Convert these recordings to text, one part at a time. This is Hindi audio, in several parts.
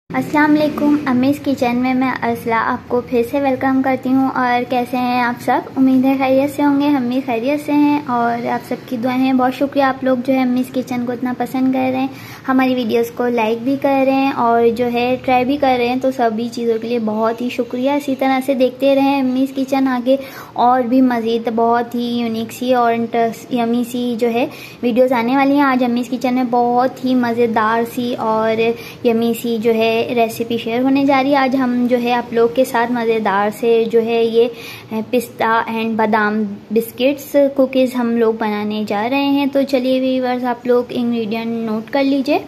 अस्सलाम वालेकुम। अम्मीज़ किचन में मैं अर्सला आपको फिर से वेलकम करती हूँ। और कैसे हैं आप सब? उम्मीद है खैरियत से होंगे। हम भी खैरियत से हैं और आप सबकी दुआएं हैं। बहुत शुक्रिया आप लोग जो है अम्मीज़ किचन को इतना पसंद कर रहे हैं, हमारी वीडियोस को लाइक भी कर रहे हैं और जो है ट्राई भी कर रहे हैं। तो सभी चीज़ों के लिए बहुत ही शुक्रिया। इसी तरह से देखते रहें अम्मीज़ किचन आगे और भी मज़ीद बहुत ही यूनिक सी और यमी सी जो है वीडियोज़ आने वाली हैं। आज अम्मीज़ किचन में बहुत ही मज़ेदार सी और यमी सी जो है रेसिपी शेयर होने जा रही है। आज हम जो है आप लोग के साथ मज़ेदार से जो है ये पिस्ता एंड बादाम बिस्किट्स कुकीज़ हम लोग बनाने जा रहे हैं। तो चलिए व्यूअर्स आप लोग इंग्रेडिएंट नोट कर लीजिए।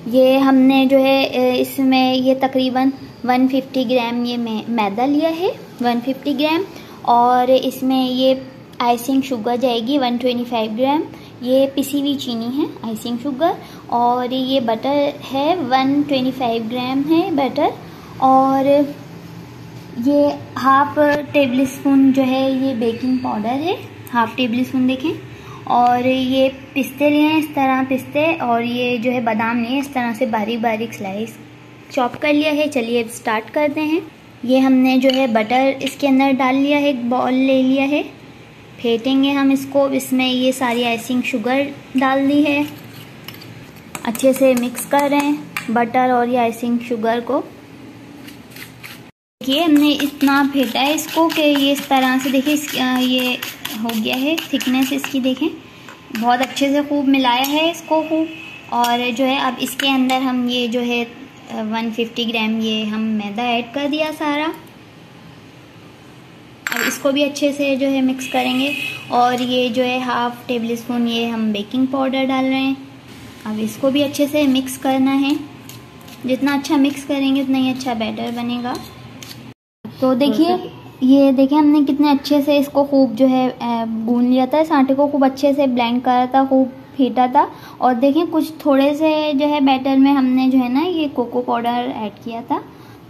ये हमने जो है इसमें ये तकरीबन 150 ग्राम ये मैदा लिया है, 150 ग्राम। और इसमें ये आइसिंग शुगर जाएगी 125 ग्राम। ये पिसी हुई चीनी है, आइसिंग शुगर। और ये बटर है 125 ग्राम है बटर। और ये हाफ टेबल स्पून जो है ये बेकिंग पाउडर है, हाफ टेबल स्पून देखें। और ये पिस्ते लिए हैं इस तरह पिस्ते, और ये जो है बादाम लिए इस तरह से बारीक बारीक स्लाइस चॉप कर लिया है। चलिए अब स्टार्ट करते हैं। ये हमने जो है बटर इसके अंदर डाल लिया है, एक बॉल ले लिया है, फेंटेंगे हम इसको। इसमें ये सारी आइसिंग शुगर डाल दी है, अच्छे से मिक्स कर रहे हैं बटर और ये आइसिंग शुगर को। देखिए हमने इतना फेंटा है इसको कि ये इस तरह से देखिए ये हो गया है थिकनेस इसकी, देखें बहुत अच्छे से खूब मिलाया है इसको खूब। और जो है अब इसके अंदर हम ये जो है 150 ग्राम ये हम मैदा ऐड कर दिया सारा। अब इसको भी अच्छे से जो है मिक्स करेंगे। और ये जो है हाफ टेबल स्पून ये हम बेकिंग पाउडर डाल रहे हैं। अब इसको भी अच्छे से मिक्स करना है, जितना अच्छा मिक्स करेंगे उतना ही अच्छा बैटर बनेगा। तो देखिए ये देखिए हमने कितने अच्छे से इसको खूब जो है गूंद लिया था, इस आटे को खूब अच्छे से ब्लेंड करा था, खूब फेंटा था। और देखें कुछ थोड़े से जो है बैटर में हमने जो है ना ये कोको पाउडर ऐड किया था।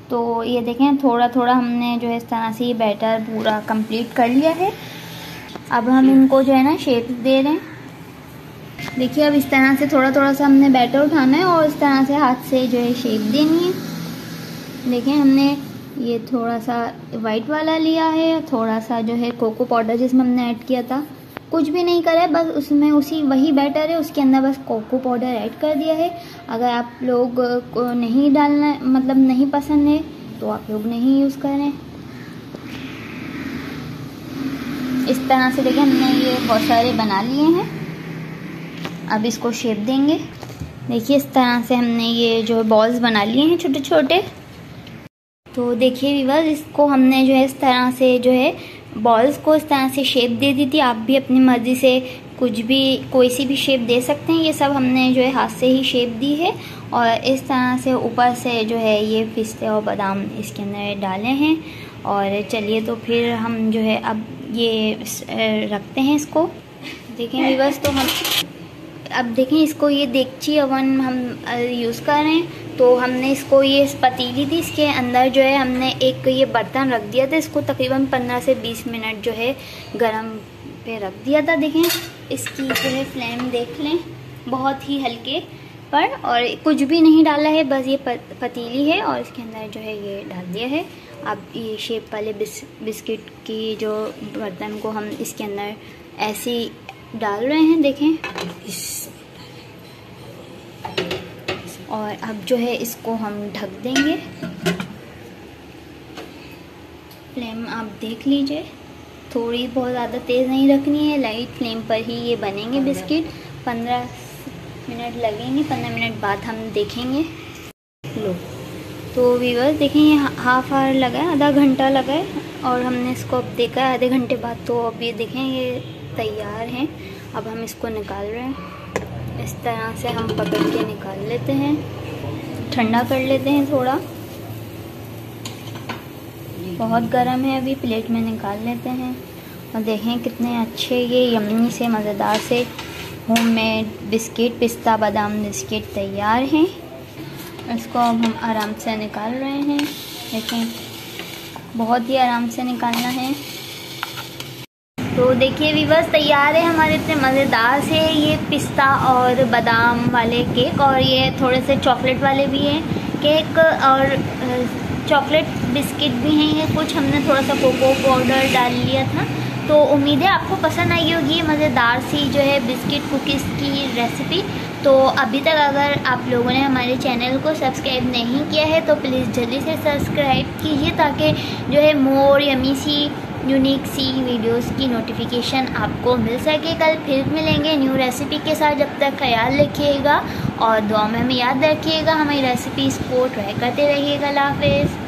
तो ये देखें थोड़ा थोड़ा हमने जो है इस तरह से ये बैटर पूरा कंप्लीट कर लिया है। अब हम इनको जो है ना शेप दे रहे हैं। देखिए अब इस तरह से थोड़ा थोड़ा सा हमने बैटर उठाना है और इस तरह से हाथ से जो है शेप देनी है। देखिए हमने ये थोड़ा सा वाइट वाला लिया है, थोड़ा सा जो है कोको पाउडर जिसमें हमने ऐड किया था, कुछ भी नहीं करा है, बस उसमें वही बैटर है उसके अंदर बस कोको पाउडर ऐड कर दिया है। अगर आप लोग को नहीं डालना मतलब नहीं पसंद है तो आप लोग नहीं यूज़ करें। इस तरह से देखिए हमने ये बहुत सारे बना लिए हैं। अब इसको शेप देंगे। देखिए इस तरह से हमने ये जो बॉल्स बना लिए हैं छोटे छोटे। तो देखिए व्यूअर्स इसको हमने जो है इस तरह से जो है बॉल्स को इस तरह से शेप दे दी थी। आप भी अपनी मर्जी से कुछ भी कोई सी भी शेप दे सकते हैं। ये सब हमने जो है हाथ से ही शेप दी है। और इस तरह से ऊपर से जो है ये पिस्ते और बादाम इसके अंदर डाले हैं। और चलिए तो फिर हम जो है अब ये रखते हैं इसको। देखें व्यूअर्स तो हम अब देखें इसको ये देगची ओवन हम यूज़ कर रहे हैं। तो हमने इसको ये पतीली थी, इसके अंदर जो है हमने एक ये बर्तन रख दिया था, इसको तकरीबन 15 से 20 मिनट जो है गरम पे रख दिया था। देखें इसकी जो है फ्लेम देख लें, बहुत ही हल्के पर, और कुछ भी नहीं डाला है, बस ये पतीली है और इसके अंदर जो है ये डाल दिया है। अब ये शेप वाले बिस्किट की जो बर्तन को हम इसके अंदर ऐसे डाल रहे हैं, देखें। और अब जो है इसको हम ढक देंगे। फ्लेम आप देख लीजिए, थोड़ी बहुत ज़्यादा तेज़ नहीं रखनी है, लाइट फ्लेम पर ही ये बनेंगे बिस्किट। 15 मिनट लगेंगे, 15 मिनट बाद हम देखेंगे। लो तो व्यूअर्स देखें ये हाफ आवर लगा है, आधा घंटा लगा है और हमने इसको अब देखा है आधे घंटे बाद। तो अब ये देखें ये तैयार हैं। अब हम इसको निकाल रहे हैं। इस तरह से हम पकड़ के निकाल लेते हैं, ठंडा कर लेते हैं थोड़ा, बहुत गर्म है अभी। प्लेट में निकाल लेते हैं और देखें कितने अच्छे ये यम्मी से मज़ेदार से होममेड बिस्किट पिस्ता बादाम बिस्किट तैयार हैं। इसको अब हम आराम से निकाल रहे हैं। देखें बहुत ही आराम से निकालना है। तो देखिए व्यूअर्स तैयार है हमारे इतने मज़ेदार से ये पिस्ता और बादाम वाले केक, और ये थोड़े से चॉकलेट वाले भी हैं केक और चॉकलेट बिस्किट भी हैं कुछ, हमने थोड़ा सा कोको पाउडर डाल लिया था। तो उम्मीद है आपको पसंद आई होगी मज़ेदार सी जो है बिस्किट कुकीज़ की रेसिपी। तो अभी तक अगर आप लोगों ने हमारे चैनल को सब्सक्राइब नहीं किया है तो प्लीज़ जल्दी से सब्सक्राइब कीजिए, ताकि जो है मोर यमी सी यूनिक सी वीडियोस की नोटिफिकेशन आपको मिल सके। कल फिर मिलेंगे न्यू रेसिपी के साथ, जब तक ख्याल रखिएगा और दुआ में हमें याद रखिएगा, हमारी रेसिपीज़ को ट्राई करते रहिएगा। अल्लाह हाफ़िज़।